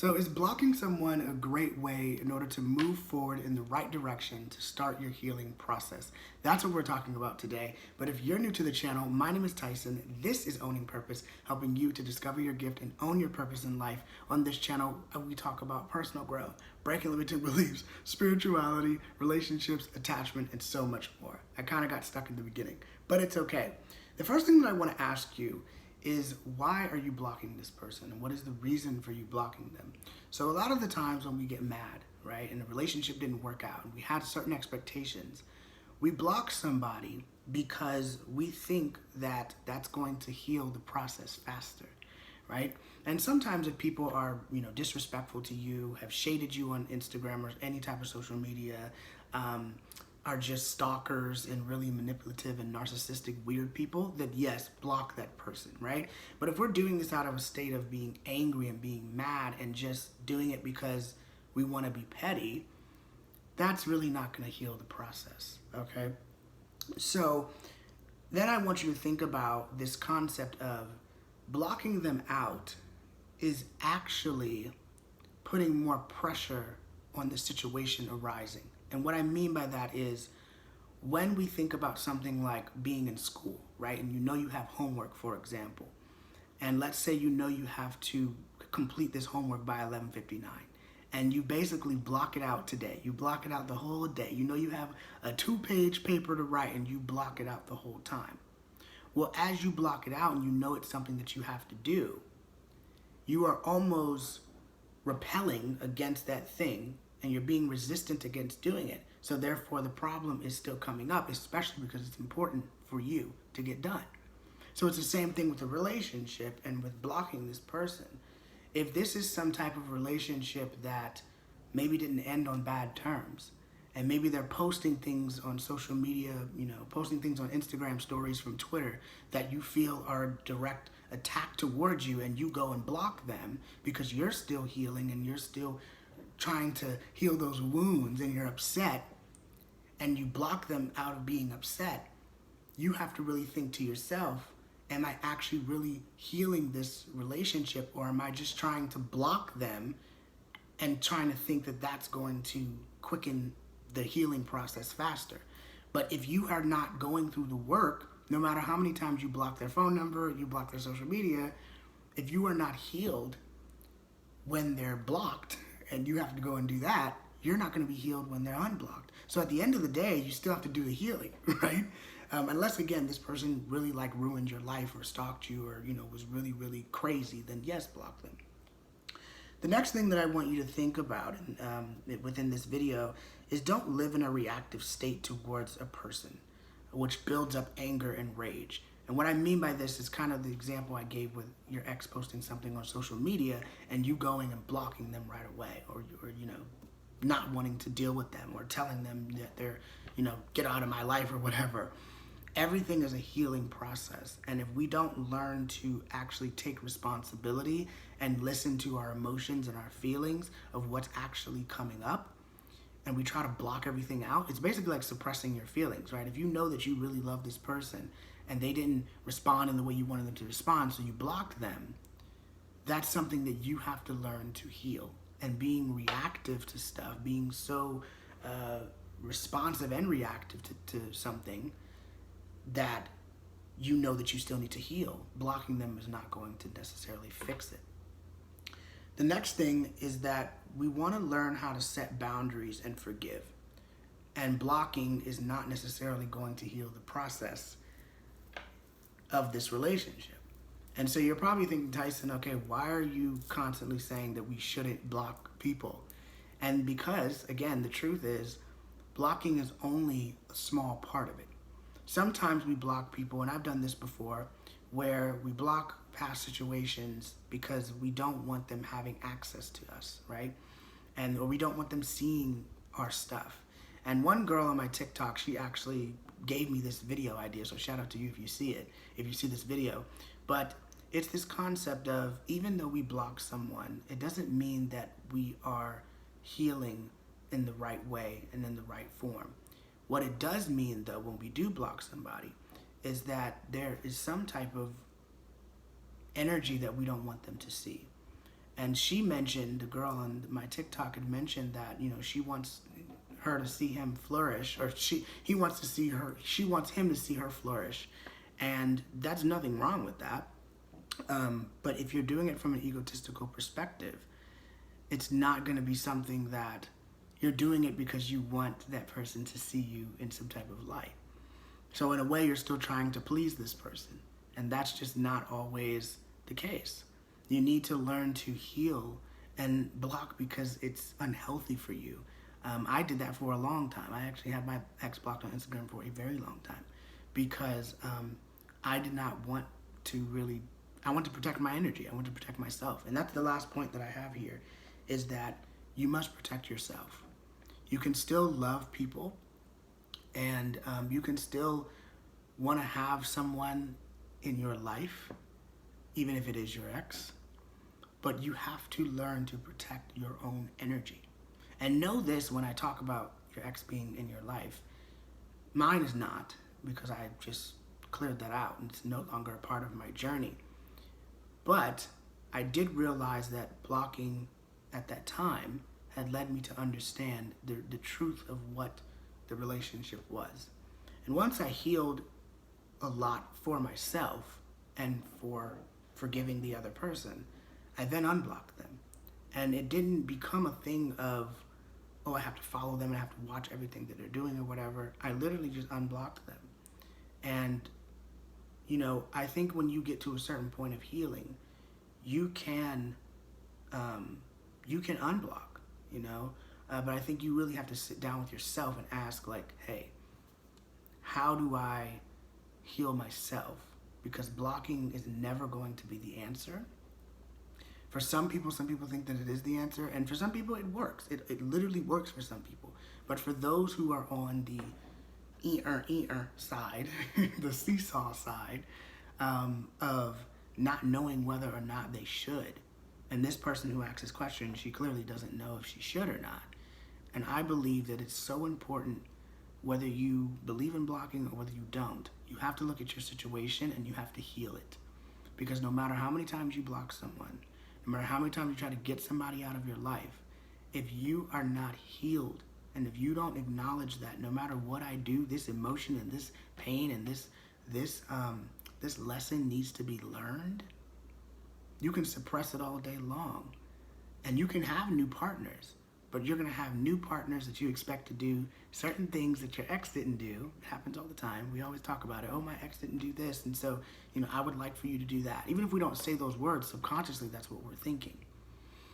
So is blocking someone a great way in order to move forward in the right direction to start your healing process? That's what we're talking about today. But if you're new to the channel, my name is Tyson. This is Owning Purpose, helping you to discover your gift and own your purpose in life. On this channel, we talk about personal growth, breaking limiting beliefs, spirituality, relationships, attachment, and so much more. I kind of got stuck in the beginning, but it's okay. The first thing that I want to ask you is, why are you blocking this person, and what is the reason for you blocking them? So a lot of the times when we get mad, right, and the relationship didn't work out and we had certain expectations, we block somebody because we think that that's going to heal the process faster, right? And sometimes if people are, disrespectful to you, have shaded you on Instagram or any type of social media, are just stalkers and really manipulative and narcissistic weird people, then yes, block that person, right? But if we're doing this out of a state of being angry and being mad and just doing it because we want to be petty, that's really not going to heal the process, okay? So then I want you to think about this concept of blocking them out is actually putting more pressure on the situation arising. And what I mean by that is, when we think about something like being in school, right? And you have homework, for example. And let's say you have to complete this homework by 11:59. And you basically block it out today. You block it out the whole day. You have a 2-page paper to write and you block it out the whole time. Well, as you block it out and it's something that you have to do, you are almost repelling against that thing, and you're being resistant against doing it. So therefore the problem is still coming up, especially because it's important for you to get done. So it's the same thing with a relationship and with blocking this person. If this is some type of relationship that maybe didn't end on bad terms, and maybe they're posting things on social media, posting things on Instagram stories from Twitter that you feel are a direct attack towards you, and you go and block them because you're still healing and you're still trying to heal those wounds and you're upset, and you block them out of being upset, you have to really think to yourself, am I actually really healing this relationship, or am I just trying to block them and trying to think that that's going to quicken the healing process faster? But if you are not going through the work, no matter how many times you block their phone number, you block their social media, if you are not healed when they're blocked, and you have to go and do that, you're not going to be healed when they're unblocked. So at the end of the day, you still have to do the healing, right? Unless, again, this person really ruined your life or stalked you or, was really, really crazy, then yes, block them. The next thing that I want you to think about within this video is, don't live in a reactive state towards a person, which builds up anger and rage. And what I mean by this is kind of the example I gave with your ex posting something on social media and you going and blocking them right away, or not wanting to deal with them, or telling them that they're, get out of my life or whatever. Everything is a healing process. And if we don't learn to actually take responsibility and listen to our emotions and our feelings of what's actually coming up, and we try to block everything out, it's basically like suppressing your feelings, right? If you know that you really love this person and they didn't respond in the way you wanted them to respond, so you blocked them, that's something that you have to learn to heal. And being reactive to stuff, being so responsive and reactive to something that that you still need to heal, blocking them is not going to necessarily fix it. The next thing is that we want to learn how to set boundaries and forgive. And blocking is not necessarily going to heal the process of this relationship. And so you're probably thinking, Tyson, okay, why are you constantly saying that we shouldn't block people? And because, again, the truth is, blocking is only a small part of it. Sometimes we block people, and I've done this before, where we block past situations because we don't want them having access to us, right? Or we don't want them seeing our stuff. And one girl on my TikTok, she actually gave me this video idea, so shout out to you if you see it, if you see this video. But it's this concept of, even though we block someone, it doesn't mean that we are healing in the right way and in the right form. What it does mean, though, when we do block somebody, is that there is some type of energy that we don't want them to see. And she mentioned, the girl on my TikTok had mentioned that, you know, she wants her to see him flourish, or he wants to see her, she wants him to see her flourish. And that's nothing wrong with that. But if you're doing it from an egotistical perspective, it's not going to be something that you're doing it because you want that person to see you in some type of light. So in a way, you're still trying to please this person. And that's just not always the case. You need to learn to heal and block because it's unhealthy for you. I did that for a long time. I actually had my ex blocked on Instagram for a very long time because I did not want to really, I want to protect my energy. I want to protect myself. And that's the last point that I have here, is that you must protect yourself. You can still love people, and you can still want to have someone in your life, even if it is your ex, but you have to learn to protect your own energy. And know this, when I talk about your ex being in your life, mine is not, because I just cleared that out and it's no longer a part of my journey. But I did realize that blocking at that time had led me to understand the truth of what the relationship was. And once I healed a lot for myself and for forgiving the other person, I then unblocked them. And it didn't become a thing of, oh, I have to follow them and I have to watch everything that they're doing or whatever. I literally just unblocked them. And, you know, I think when you get to a certain point of healing, you can unblock, you know, but I think you really have to sit down with yourself and ask, like, hey, how do I heal myself? Because blocking is never going to be the answer. For some people think that it is the answer, and for some people it works. It literally works for some people. But for those who are on the side, the seesaw side, of not knowing whether or not they should, and this person who asks this question, she clearly doesn't know if she should or not. And I believe that it's so important, whether you believe in blocking or whether you don't, you have to look at your situation and you have to heal it. Because no matter how many times you block someone, no matter how many times you try to get somebody out of your life, if you are not healed, and if you don't acknowledge that no matter what I do, this emotion and this pain and this lesson needs to be learned, you can suppress it all day long. And you can have new partners, but you're going to have new partners that you expect to do certain things that your ex didn't do. It happens all the time. We always talk about it. Oh, my ex didn't do this, and so, you know, I would like for you to do that. Even if we don't say those words, subconsciously, that's what we're thinking.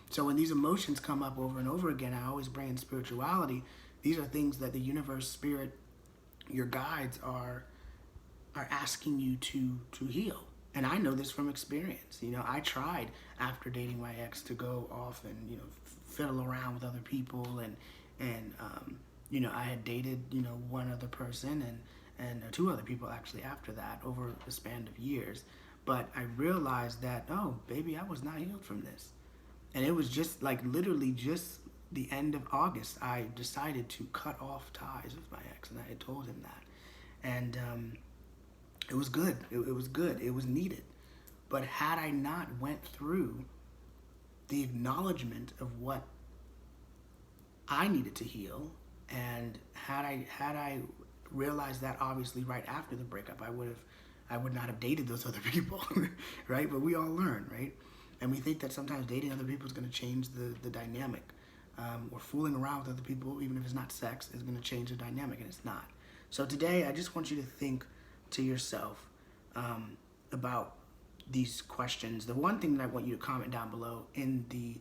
So when these emotions come up over and over again, I always bring in spirituality. These are things that the universe, spirit, your guides are asking you to heal. And I know this from experience. You know, I tried after dating my ex to go off and, you know, fiddle around with other people, and you know, I had dated, you know, one other person and two other people actually after that over a span of years. But I realized that, oh, baby, I was not healed from this. And it was just like literally just the end of August, I decided to cut off ties with my ex, and I had told him that. And it was good. It was good. It was needed. But had I not went through the acknowledgement of what I needed to heal, and had I realized that obviously right after the breakup, I would not have dated those other people, right? But we all learn, right? And we think that sometimes dating other people is going to change the dynamic, or fooling around with other people, even if it's not sex, is going to change the dynamic, and it's not. So today, I just want you to think to yourself about these questions. The one thing that I want you to comment down below in the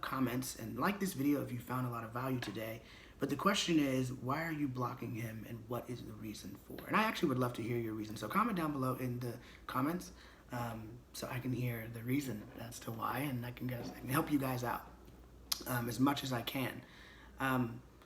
comments, and like this video if you found a lot of value today. But the question is, why are you blocking him, and what is the reason for? And I actually would love to hear your reason. So comment down below in the comments so I can hear the reason as to why, and I can help you guys out as much as I can.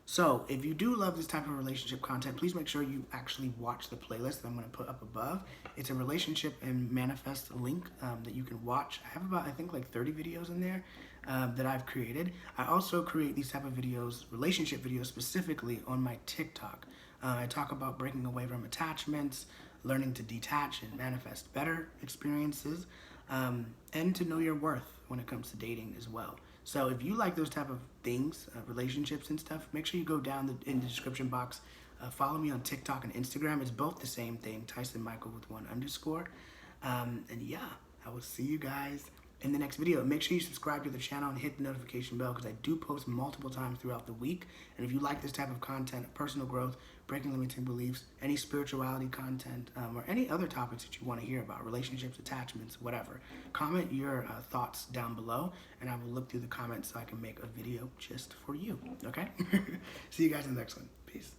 So if you do love this type of relationship content, please make sure you actually watch the playlist that I'm going to put up above. It's a relationship and manifest link that you can watch. I have about, I think, like 30 videos in there that I've created. I also create these type of videos, relationship videos specifically on my TikTok. I talk about breaking away from attachments, learning to detach and manifest better experiences, and to know your worth when it comes to dating as well. So if you like those type of things, relationships and stuff, make sure you go down in the description box. Follow me on TikTok and Instagram. It's both the same thing, Tyson Michael with 1_. And yeah, I will see you guys in the next video. Make sure you subscribe to the channel and hit the notification bell, because I do post multiple times throughout the week. And if you like this type of content, personal growth, breaking limiting beliefs, any spirituality content, or any other topics that you want to hear about, relationships, attachments, whatever, comment your thoughts down below, and I will look through the comments so I can make a video just for you, okay? See you guys in the next one. Peace.